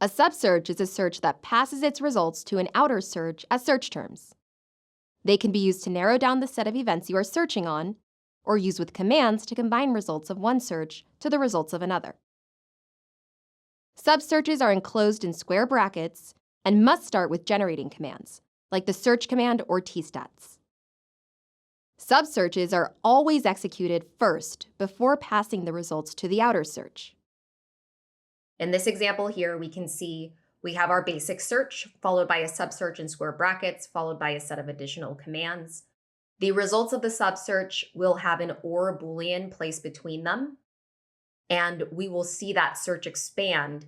A subsearch is a search that passes its results to an outer search as search terms. They can be used to narrow down the set of events you are searching on, or used with commands to combine results of one search to the results of another. Subsearches are enclosed in square brackets and must start with generating commands, like the search command or tstats. Subsearches are always executed first before passing the results to the outer search. In this example here, we can see we have our basic search, followed by a subsearch in square brackets, followed by a set of additional commands. The results of the subsearch will have an or Boolean placed between them, and we will see that search expand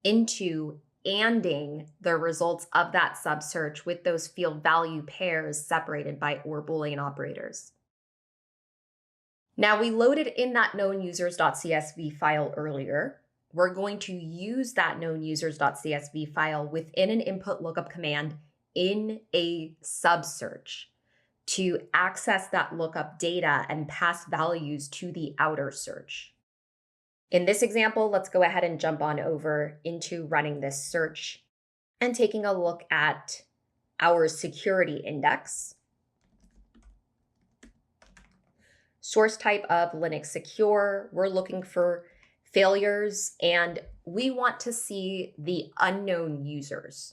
into anding the results of that subsearch with those field value pairs separated by or Boolean operators. Now, we loaded in that known users.csv file earlier. We're going to use that known users.csv file within an input lookup command in a subsearch to access that lookup data and pass values to the outer search. In this example, let's go ahead and jump on over into running this search and taking a look at our security index. Source type of Linux secure. We're looking for failures, and we want to see the unknown users.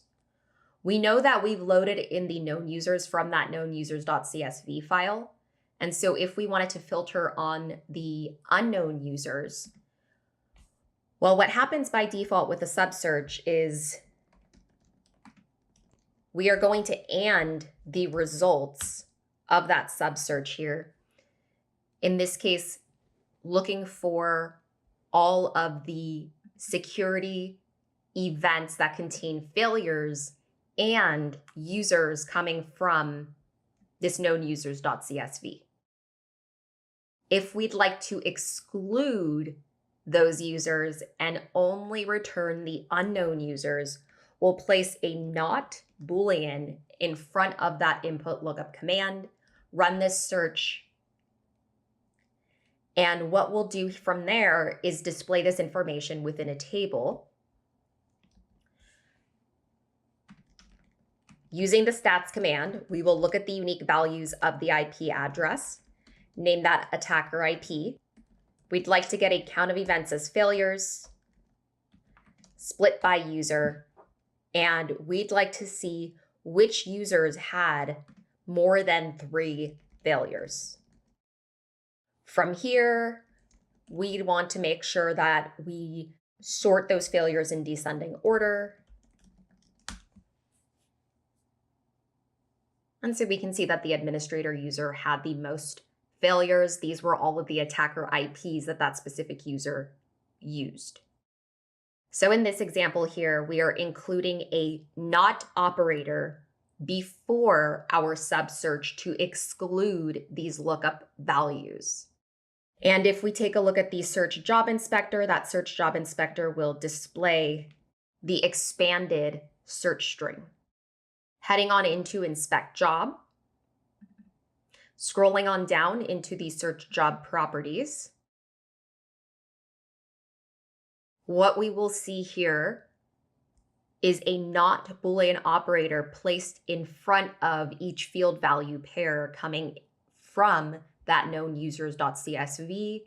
We know that we've loaded in the known users from that known users.csv file. And so if we wanted to filter on the unknown users, well, what happens by default with a subsearch is we are going to and the results of that subsearch here. In this case, looking for all of the security events that contain failures and users coming from this known users.csv. If we'd like to exclude those users and only return the unknown users, we'll place a not Boolean in front of that input lookup command, run this search, and what we'll do from there is display this information within a table. Using the stats command, we will look at the unique values of the IP address, name that attacker IP. We'd like to get a count of events as failures, split by user, and we'd like to see which users had more than 3 failures. From here, we want to make sure that we sort those failures in descending order. And so we can see that the administrator user had the most failures. These were all of the attacker IPs that that specific user used. So in this example here, we are including a not operator before our subsearch to exclude these lookup values. And if we take a look at the search job inspector, that search job inspector will display the expanded search string. Heading on into inspect job, scrolling on down into the search job properties, what we will see here is a not Boolean operator placed in front of each field value pair coming from that known users.csv,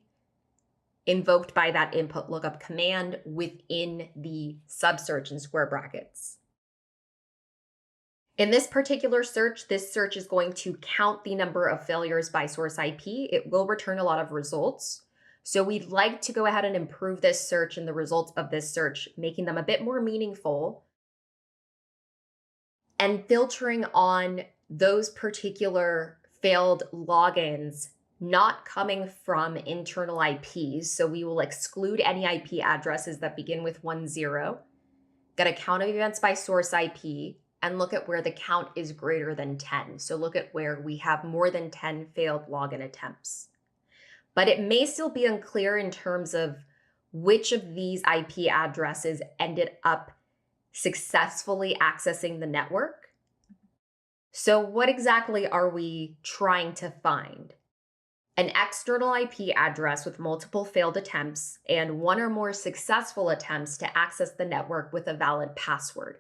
invoked by that input lookup command within the subsearch in square brackets. In this particular search, this search is going to count the number of failures by source IP. It will return a lot of results. So we'd like to go ahead and improve this search and the results of this search, making them a bit more meaningful and filtering on those particular failed logins not coming from internal IPs. So we will exclude any IP addresses that begin with 10, get a count of events by source IP, and look at where the count is greater than 10. So look at where we have more than 10 failed login attempts. But it may still be unclear in terms of which of these IP addresses ended up successfully accessing the network. So what exactly are we trying to find? an external IP address with multiple failed attempts and one or more successful attempts to access the network with a valid password.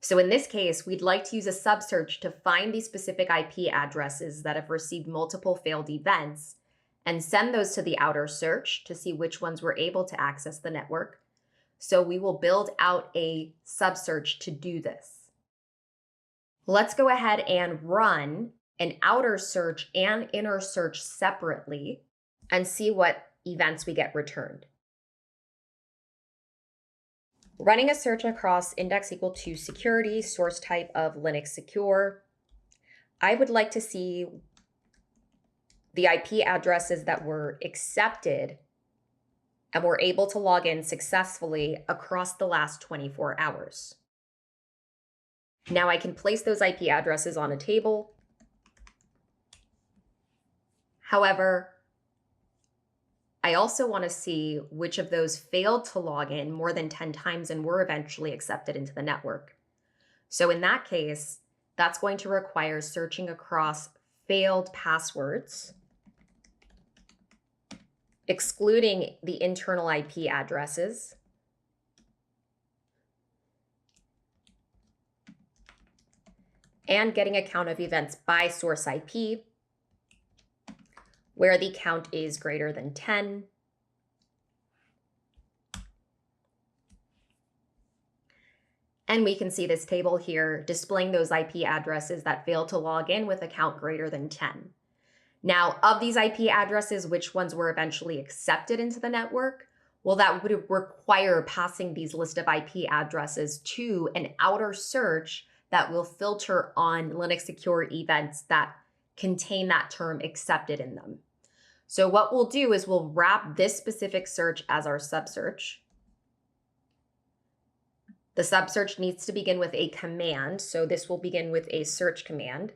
So in this case, we'd like to use a subsearch to find these specific IP addresses that have received multiple failed events and send those to the outer search to see which ones were able to access the network. So we will build out a subsearch to do this. Let's go ahead and run an outer search and inner search separately and see what events we get returned. Running a search across index equal to security, source type of Linux secure, I would like to see the IP addresses that were accepted and were able to log in successfully across the last 24 hours. Now I can place those IP addresses on a table. However, I also want to see which of those failed to log in more than 10 times and were eventually accepted into the network. So in that case, that's going to require searching across failed passwords, excluding the internal IP addresses, and getting a count of events by source IP, where the count is greater than 10. And we can see this table here displaying those IP addresses that failed to log in with a count greater than 10. Now, of these IP addresses, which ones were eventually accepted into the network? Well, that would require passing these list of IP addresses to an outer search that will filter on Linux secure events that contain that term accepted in them. So what we'll do is we'll wrap this specific search as our subsearch. The subsearch needs to begin with a command, so this will begin with a search command.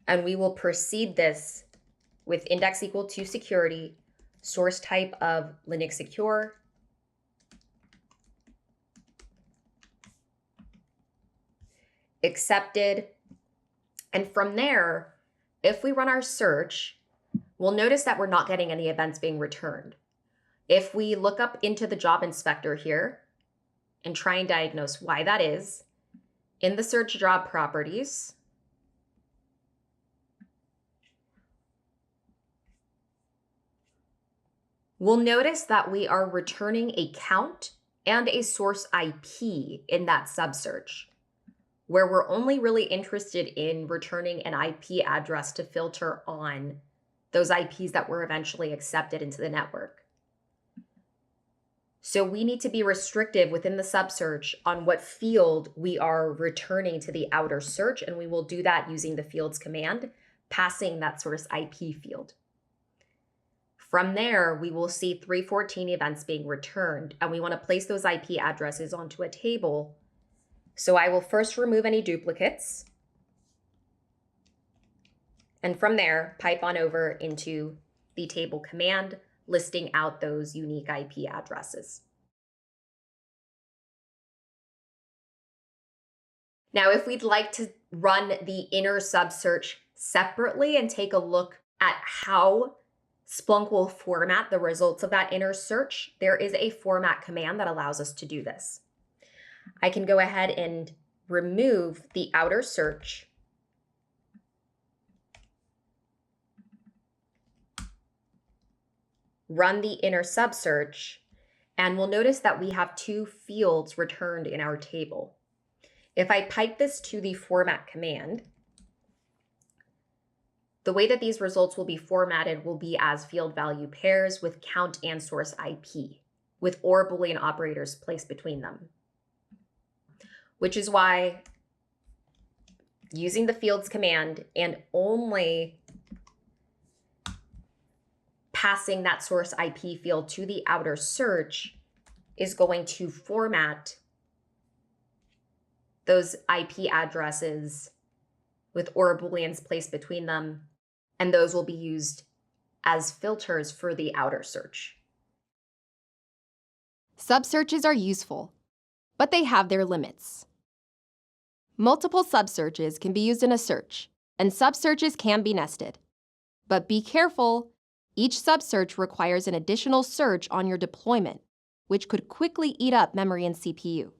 And we will precede this with index equal to security, source type of Linux secure, accepted, and from there, if we run our search, we'll notice that we're not getting any events being returned. If we look up into the job inspector here and try and diagnose why that is, in the search job properties, we'll notice that we are returning a count and a source IP in that subsearch, where we're only really interested in returning an IP address to filter on those IPs that were eventually accepted into the network. So we need to be restrictive within the subsearch on what field we are returning to the outer search, and we will do that using the fields command, passing that source IP field. From there, we will see 314 events being returned, and we want to place those IP addresses onto a table. So I will first remove any duplicates, and from there, pipe on over into the table command, listing out those unique IP addresses. Now, if we'd like to run the inner subsearch separately and take a look at how Splunk will format the results of that inner search, there is a format command that allows us to do this. I can go ahead and remove the outer search, run the inner subsearch, and we'll notice that we have two fields returned in our table. If I pipe this to the format command, the way that these results will be formatted will be as field value pairs with count and source IP, with OR Boolean operators placed between them. Which is why using the fields command and only passing that source IP field to the outer search is going to format those IP addresses with OR Booleans placed between them, and those will be used as filters for the outer search. Subsearches are useful, but they have their limits. Multiple subsearches can be used in a search, and subsearches can be nested. But be careful! Each subsearch requires an additional search on your deployment, which could quickly eat up memory and CPU.